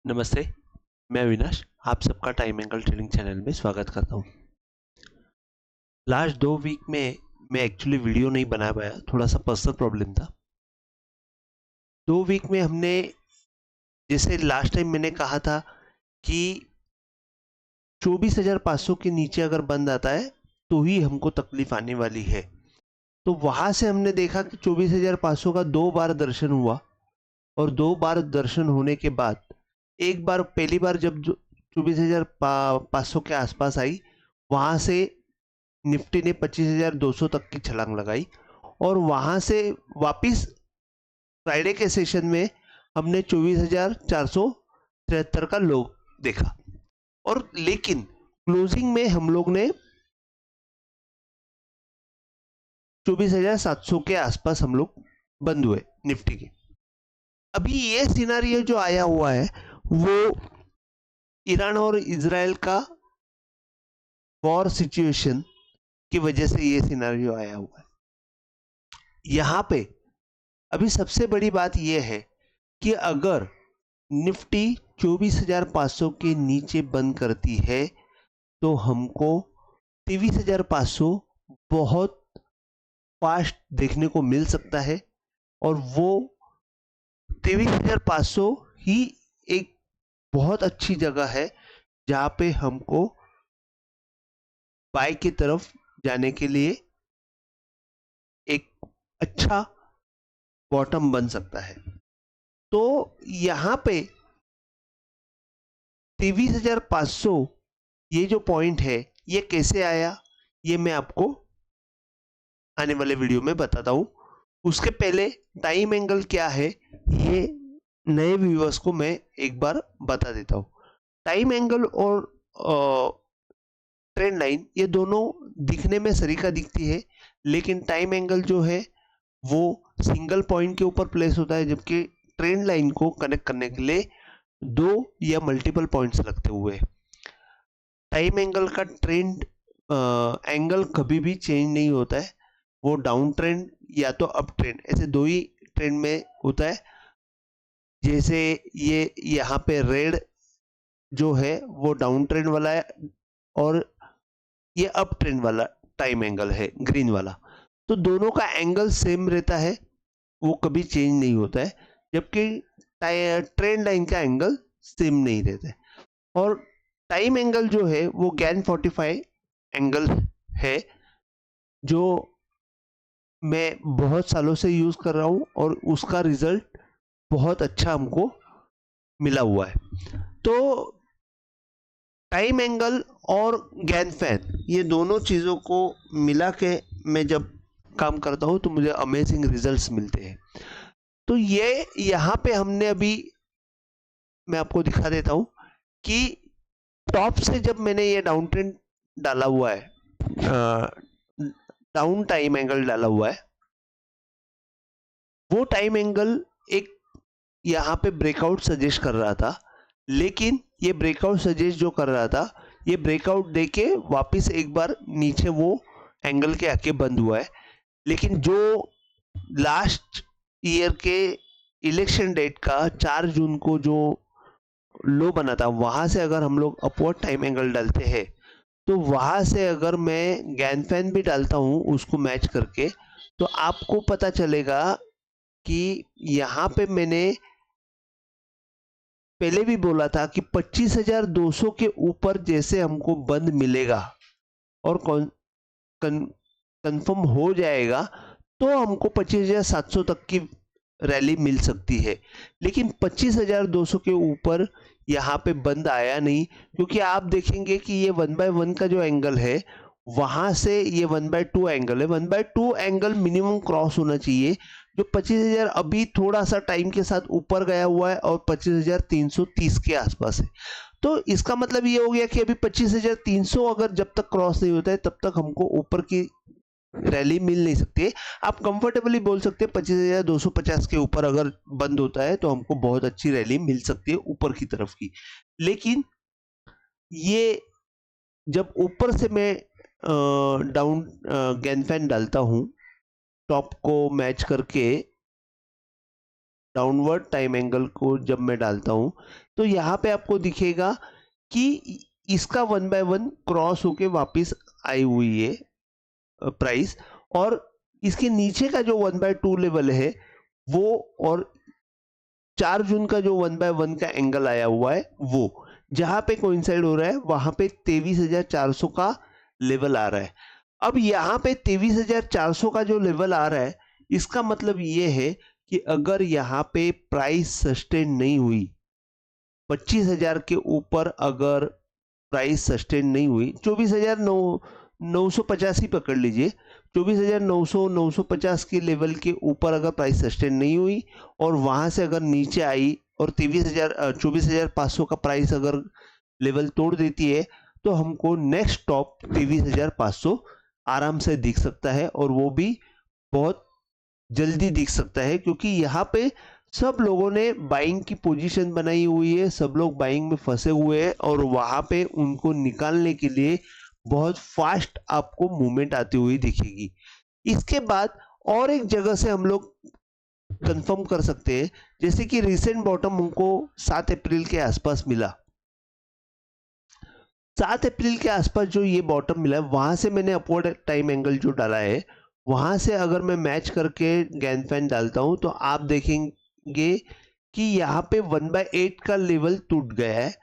नमस्ते, मैं अविनाश आप सबका टाइम एंगल ट्रेडिंग चैनल में स्वागत करता हूँ। लास्ट 2 वीक में मैं एक्चुअली वीडियो नहीं बना पाया, थोड़ा सा पर्सनल प्रॉब्लम था। 2 वीक में हमने, जैसे लास्ट टाइम मैंने कहा था कि 24,500 के नीचे अगर बंद आता है तो ही हमको तकलीफ आने वाली है। तो वहां से हमने देखा कि 24,500 का 2 बार दर्शन हुआ और 2 बार दर्शन होने के बाद एक बार, पहली बार जब 24,500 के आसपास आई, वहां से निफ्टी ने 25,200 तक की छलांग लगाई और वहां से वापिस फ्राइडे के सेशन में हमने 24,473 का लो देखा। और लेकिन क्लोजिंग में हम लोग ने 24,700 के आसपास हम लोग बंद हुए निफ्टी के। अभी ये सिनारियो जो आया हुआ है वो ईरान और इजराइल का वॉर सिचुएशन की वजह से ये सिनारियो आया हुआ है। यहाँ पे अभी सबसे बड़ी बात यह है कि अगर निफ्टी 24,500 के नीचे बंद करती है तो हमको 23,500 बहुत फास्ट देखने को मिल सकता है और वो 23,500 ही एक बहुत अच्छी जगह है जहां पे हमको बाय की तरफ जाने के लिए एक अच्छा बॉटम बन सकता है। तो यहां पे 23,500 ये जो पॉइंट है ये कैसे आया, ये मैं आपको आने वाले वीडियो में बताता हूं। उसके पहले टाइम एंगल क्या है ये नए व्यूअर्स को मैं एक बार बता देता हूं। टाइम एंगल और ट्रेंड लाइन ये दोनों दिखने में सरीका दिखती है, लेकिन टाइम एंगल जो है वो सिंगल पॉइंट के ऊपर प्लेस होता है, जबकि ट्रेंड लाइन को कनेक्ट करने के लिए 2 या मल्टीपल पॉइंट्स लगते हुए। टाइम एंगल का ट्रेंड एंगल कभी भी चेंज नहीं होता है, वो डाउन ट्रेंड या तो अप ट्रेंड, ऐसे 2 ही ट्रेंड में होता है। जैसे ये यहाँ पे रेड जो है वो डाउन ट्रेंड वाला है और ये अप ट्रेंड वाला टाइम एंगल है ग्रीन वाला, तो दोनों का एंगल सेम रहता है, वो कभी चेंज नहीं होता है, जबकि ट्रेंड लाइन का एंगल सेम नहीं रहता है। और टाइम एंगल जो है वो गैन 45 एंगल है जो मैं बहुत सालों से यूज कर रहा हूं और उसका रिजल्ट बहुत अच्छा हमको मिला हुआ है। तो टाइम एंगल और गैन फैन ये दोनों चीज़ों को मिला के मैं जब काम करता हूँ तो मुझे अमेजिंग रिजल्ट्स मिलते हैं। तो ये यहाँ पे हमने अभी, मैं आपको दिखा देता हूँ कि टॉप से जब मैंने ये डाउन ट्रेंड डाला हुआ है, डाउन टाइम एंगल डाला हुआ है, वो टाइम एंगल एक यहाँ पे ब्रेकआउट सजेस्ट कर रहा था, लेकिन ये ब्रेकआउट सजेस्ट जो कर रहा था ये ब्रेकआउट देके वापस एक बार नीचे वो एंगल के आके बंद हुआ है। लेकिन जो लास्ट ईयर के इलेक्शन डेट का 4 जून को जो लो बना था, वहां से अगर हम लोग अपवर्ड टाइम एंगल डालते हैं तो वहां से अगर मैं गैन फैन भी डालता हूं उसको मैच करके, तो आपको पता चलेगा कि यहाँ पे मैंने पहले भी बोला था कि 25,200 के ऊपर जैसे हमको बंद मिलेगा और कंफर्म हो जाएगा तो हमको 25,700 तक की रैली मिल सकती है। लेकिन 25,200 के ऊपर यहाँ पे बंद आया नहीं, क्योंकि आप देखेंगे कि ये 1/1 का जो एंगल है वहां से ये 1/2 एंगल है। 1/2 एंगल मिनिमम क्रॉस होना चाहिए, जो 25,000 अभी थोड़ा सा टाइम के साथ ऊपर गया हुआ है और 25,330 के आसपास है। तो इसका मतलब ये हो गया कि अभी 25,300 अगर जब तक क्रॉस नहीं होता है तब तक हमको ऊपर की रैली मिल नहीं सकती है। आप कंफर्टेबली बोल सकते हैं 25,250 के ऊपर अगर बंद होता है तो हमको बहुत अच्छी रैली मिल सकती है ऊपर की तरफ की। लेकिन ये जब ऊपर से मैं डाउन गैन फैन डालता हूं टॉप को मैच करके, डाउनवर्ड टाइम एंगल को जब मैं डालता हूं तो यहाँ पे आपको दिखेगा कि इसका 1/1 क्रॉस होके वापस आई हुई है प्राइस, और इसके नीचे का जो 1/2 लेवल है वो, और 4 जून का जो 1/1 का एंगल आया हुआ है वो जहां पे कोइंसाइड हो रहा है वहां पे 23,400 का लेवल आ रहा है। अब यहाँ पे 23,400 का जो लेवल आ रहा है, इसका मतलब ये है कि अगर यहाँ पे प्राइस सस्टेन नहीं हुई, 25,000 के ऊपर अगर प्राइस सस्टेन नहीं हुई, 24,950 ही पकड़ लीजिए, 24,900 950 के लेवल के ऊपर अगर प्राइस सस्टेन नहीं हुई और वहां से अगर नीचे आई और 24,500 का प्राइस अगर लेवल तोड़ देती है तो हमको नेक्स्ट टॉप 23,500 आराम से दिख सकता है, और वो भी बहुत जल्दी दिख सकता है, क्योंकि यहाँ पे सब लोगों ने बाइंग की पोजीशन बनाई हुई है, सब लोग बाइंग में फंसे हुए हैं और वहां पे उनको निकालने के लिए बहुत फास्ट आपको मूवमेंट आती हुई दिखेगी। इसके बाद और एक जगह से हम लोग कंफर्म कर सकते हैं, जैसे कि रिसेंट बॉटम हमको 7 अप्रैल के आसपास मिला। 7 अप्रैल के आसपास जो ये बॉटम मिला है वहां से मैंने अपवर्ड टाइम एंगल जो डाला है, वहां से अगर मैं मैच करके गैन फैन डालता हूं तो आप देखेंगे कि यहाँ पे 1/8 का लेवल टूट गया है।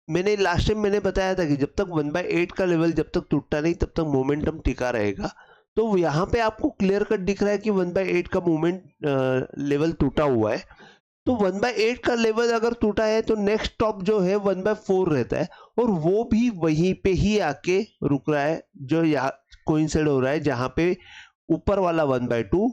मैंने लास्ट टाइम मैंने बताया था कि जब तक 1/8 का लेवल जब तक टूटता नहीं तब तक मोमेंटम टिका रहेगा। तो यहाँ पे आपको क्लियर कट दिख रहा है कि 1/8 का मूवमेंट लेवल टूटा हुआ है। तो 1/8 का लेवल अगर टूटा है तो नेक्स्ट टॉप जो है 1/4 रहता है, और वो भी वहीं पे ही आके रुक रहा है, जो यहाँ कोइंसाइड हो रहा है, जहाँ पे ऊपर वाला 1/2,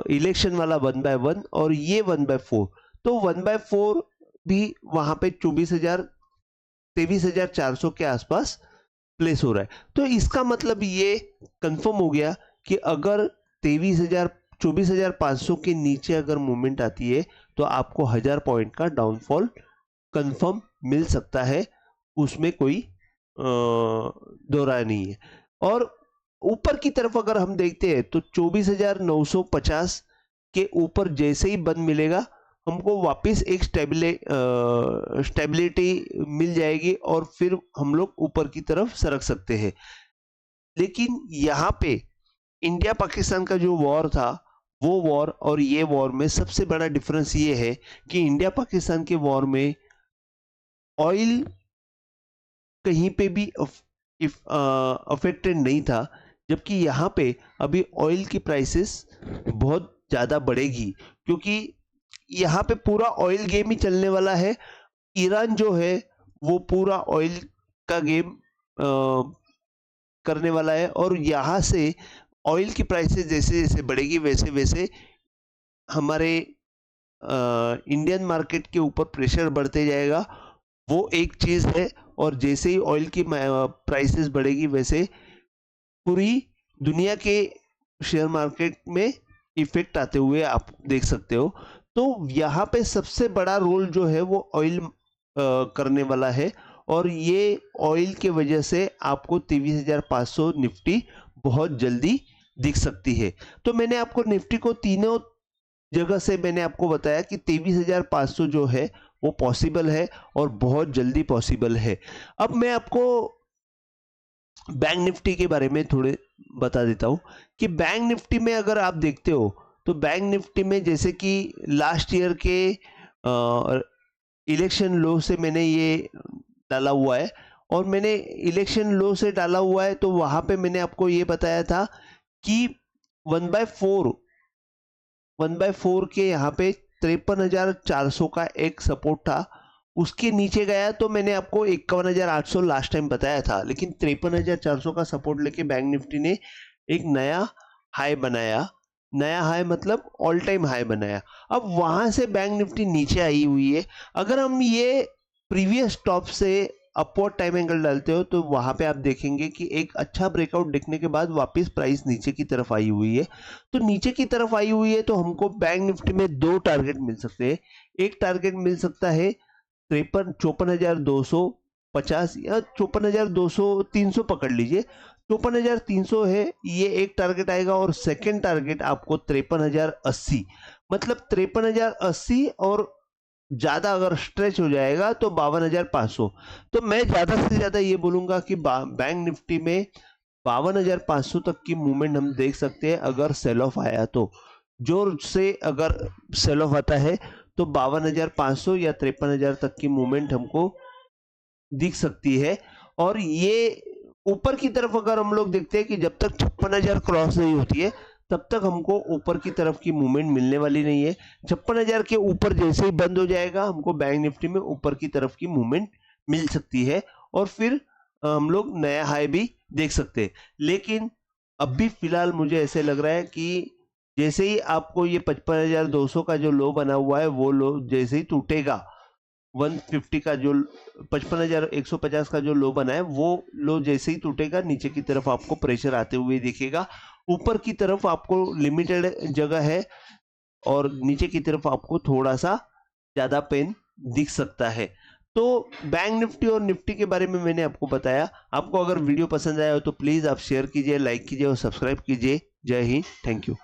इलेक्शन वाला 1/1 और ये 1/4। तो 1/4 भी वहां पे 23,400 के आसपास प्लेस हो रहा है। तो इसका मतलब ये कंफर्म हो गया कि अगर 24,500 के नीचे अगर मूवमेंट आती है तो आपको 1000 पॉइंट का डाउनफॉल कंफर्म मिल सकता है, उसमें कोई दो राय नहीं है। और ऊपर की तरफ अगर हम देखते हैं तो 24,950 के ऊपर जैसे ही बंद मिलेगा हमको वापस एक स्टेबिलिटी मिल जाएगी और फिर हम लोग ऊपर की तरफ सरक सकते हैं। लेकिन यहाँ पे इंडिया पाकिस्तान का जो वॉर था, वो वॉर और ये वॉर में सबसे बड़ा डिफरेंस ये है कि इंडिया पाकिस्तान के वॉर में ऑयल कहीं पे भी अफेक्टेड नहीं था, जबकि यहाँ पे अभी ऑयल की प्राइसेस बहुत ज़्यादा बढ़ेगी, क्योंकि यहाँ पे पूरा ऑयल गेम ही चलने वाला है। ईरान जो है वो पूरा ऑयल का गेम करने वाला है, और यहाँ से ऑयल की प्राइसेस जैसे जैसे बढ़ेगी वैसे वैसे हमारे इंडियन मार्केट के ऊपर प्रेशर बढ़ते जाएगा। वो एक चीज़ है, और जैसे ही ऑयल की प्राइसेस बढ़ेगी वैसे पूरी दुनिया के शेयर मार्केट में इफेक्ट आते हुए आप देख सकते हो। तो यहाँ पे सबसे बड़ा रोल जो है वो ऑयल करने वाला है, और ये ऑयल की वजह से आपको 23,500 निफ्टी बहुत जल्दी दिख सकती है। तो मैंने आपको निफ्टी को तीनों जगह से मैंने आपको बताया कि 23,500 जो है वो पॉसिबल है और बहुत जल्दी पॉसिबल है। अब मैं आपको बैंक निफ्टी के बारे में थोड़े बता देता हूँ कि बैंक निफ्टी में अगर आप देखते हो तो बैंक निफ्टी में जैसे कि लास्ट ईयर के इलेक्शन लो से मैंने ये डाला हुआ है, और मैंने इलेक्शन लो से डाला हुआ है तो वहां पे मैंने आपको ये बताया था कि 1/4 के यहाँ पे 53,400 का एक सपोर्ट था, उसके नीचे गया तो मैंने आपको 51,800 लास्ट टाइम बताया था, लेकिन 53,400 का सपोर्ट लेके बैंक निफ्टी ने एक नया हाई बनाया। नया हाई मतलब ऑल टाइम हाई बनाया। अब वहां से बैंक निफ्टी नीचे आई हुई है। अगर हम ये प्रीवियस टॉप से अपवर्ड टाइम एंगल डालते हो तो वहां पे आप देखेंगे कि एक अच्छा ब्रेकआउट दिखने के बाद वापस प्राइस नीचे की तरफ आई हुई है। तो नीचे की तरफ आई हुई है तो हमको बैंक निफ्टी में दो टारगेट मिल सकते हैं। एक टारगेट मिल सकता है 54,250 या 54,200 300 पकड़ लीजिए, 54,300 है, ये एक टारगेट आएगा और सेकंड टारगेट आपको 53,080, मतलब 53,080 और ज्यादा अगर स्ट्रेच हो जाएगा तो 52,500। तो मैं ज्यादा से ज्यादा ये बोलूंगा कि बैंक निफ्टी में 52,500 तक की मूवमेंट हम देख सकते हैं अगर सेल ऑफ आया तो। जोर से अगर सेल ऑफ आता है तो 52,500 या 53,000 तक की मूवमेंट हमको दिख सकती है। और ये ऊपर की तरफ अगर हम लोग देखते हैं कि जब तक 56,000 क्रॉस नहीं होती है तब तक हमको ऊपर की तरफ की मूवमेंट मिलने वाली नहीं है। 56,000 के ऊपर जैसे ही बंद हो जाएगा हमको बैंक निफ्टी में ऊपर की तरफ की मूवमेंट मिल सकती है और फिर हम लोग नया हाई भी देख सकते हैं। लेकिन अभी फिलहाल मुझे ऐसे लग रहा है कि जैसे ही आपको ये 55,200 का जो लो बना हुआ है वो लो जैसे ही टूटेगा, 150 का जो 55,150 का जो लो बना है वो लो जैसे ही टूटेगा नीचे की तरफ आपको प्रेशर आते हुए दिखेगा। ऊपर की तरफ आपको लिमिटेड जगह है और नीचे की तरफ आपको थोड़ा सा ज्यादा पेन दिख सकता है। तो बैंक निफ्टी और निफ्टी के बारे में मैंने आपको बताया। आपको अगर वीडियो पसंद आया हो तो प्लीज आप शेयर कीजिए, लाइक कीजिए और सब्सक्राइब कीजिए। जय हिंद, थैंक यू।